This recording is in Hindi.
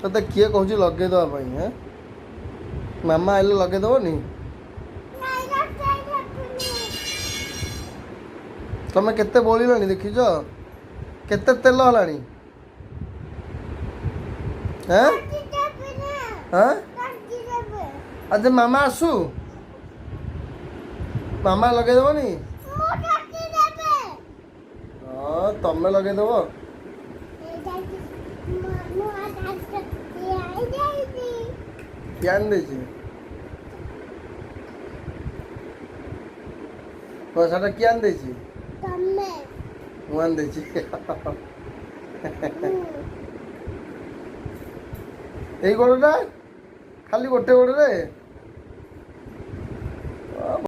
तते किए कहूँ लगे दवा है मामा आइले लगे दबनी तमें केते बोलिलानी देखिज केते तेल हलानी हैं हैं आज मामा आसू मामा लगे दबनी हाँ तमें लगे दब क्या पैसाटा किए आन देछि ମୁଁ ଆଣି ଦେଇଛି ଏଇ ଗୋଡ଼ଟା ଖାଲି ଗୋଟେ ଗୋଡ଼ରେ